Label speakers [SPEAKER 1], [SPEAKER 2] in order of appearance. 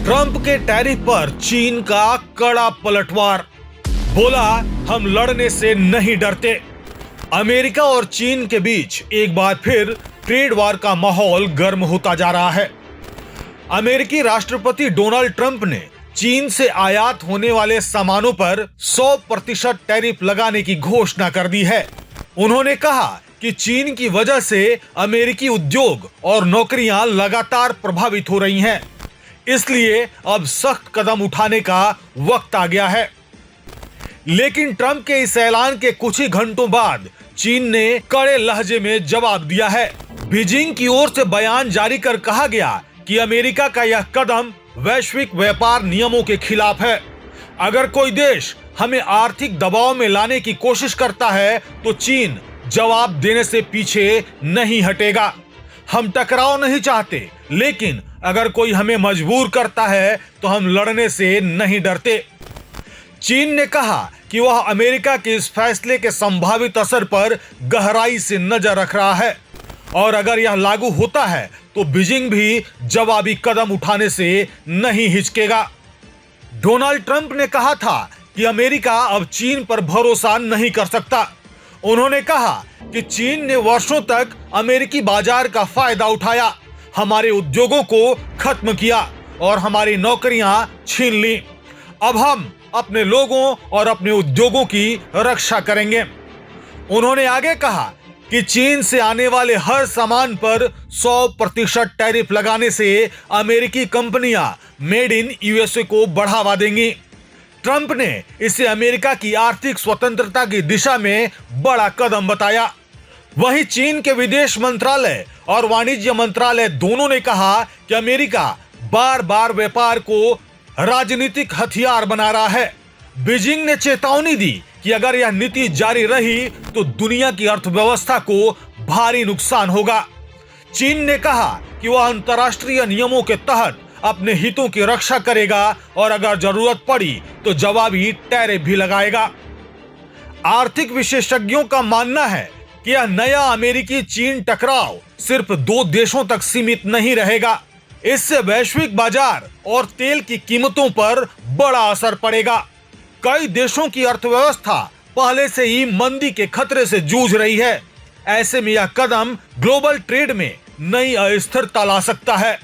[SPEAKER 1] Trump के tariff पर चीन का कड़ा पलटवार। बोला, हम लड़ने से नहीं डरते। अमेरिका और चीन के बीच एक बार फिर ट्रेड वार का माहौल गर्म होता जा रहा है। अमेरिकी राष्ट्रपति डोनाल्ड ट्रंप ने चीन से आयात होने वाले सामानों पर 100% टैरिफ लगाने की घोषणा कर दी है। उन्होंने कहा कि चीन की वजह से अमेरिकी उद्योग और नौकरियां लगातार प्रभावित हो रही हैं, इसलिए अब सख्त कदम उठाने का वक्त आ गया है। लेकिन ट्रंप के इस ऐलान के कुछ ही घंटों बाद चीन ने कड़े लहजे में जवाब दिया है। बीजिंग की ओर से बयान जारी कर कहा गया कि अमेरिका का यह कदम वैश्विक व्यापार नियमों के खिलाफ है। अगर कोई देश हमें आर्थिक दबाव में लाने की कोशिश करता है तो चीन जवाब देने से पीछे नहीं हटेगा। हम टकराव नहीं चाहते, लेकिन अगर कोई हमें मजबूर करता है तो हम लड़ने से नहीं डरते। चीन ने कहा कि वह अमेरिका के इस फैसले के संभावित असर पर गहराई से नजर रख रहा है और अगर यह लागू होता है तो बीजिंग भी जवाबी कदम उठाने से नहीं हिचकेगा। डोनाल्ड ट्रंप ने कहा था कि अमेरिका अब चीन पर भरोसा नहीं कर सकता। उन्होंने कहा कि चीन ने वर्षों तक अमेरिकी बाजार का फायदा उठाया, हमारे उद्योगों को खत्म किया और हमारी नौकरियां छीन ली। अब हम अपने लोगों और अपने उद्योगों की रक्षा करेंगे। उन्होंने आगे कहा कि चीन से आने वाले हर सामान पर 100% टैरिफ लगाने से अमेरिकी कंपनियां मेड इन यूएसए को बढ़ावा देंगी। ट्रंप ने इसे अमेरिका की आर्थिक स्वतंत्रता की दिशा में बड़ा कदम बताया। वहीं चीन के विदेश मंत्रालय और वाणिज्य मंत्रालय दोनों ने कहा कि अमेरिका बार बार व्यापार को राजनीतिक हथियार बना रहा है। बीजिंग ने चेतावनी दी कि अगर यह नीति जारी रही तो दुनिया की अर्थव्यवस्था को भारी नुकसान होगा। चीन ने कहा कि वह अंतर्राष्ट्रीय नियमों के तहत अपने हितों की रक्षा करेगा और अगर जरूरत पड़ी तो जवाबी टैरिफ भी लगाएगा। आर्थिक विशेषज्ञों का मानना है कि यह नया अमेरिकी चीन टकराव सिर्फ 2 देशों तक सीमित नहीं रहेगा। इससे वैश्विक बाजार और तेल की कीमतों पर बड़ा असर पड़ेगा। कई देशों की अर्थव्यवस्था पहले से ही मंदी के खतरे से जूझ रही है। ऐसे में यह कदम ग्लोबल ट्रेड में नई अस्थिरता ला सकता है।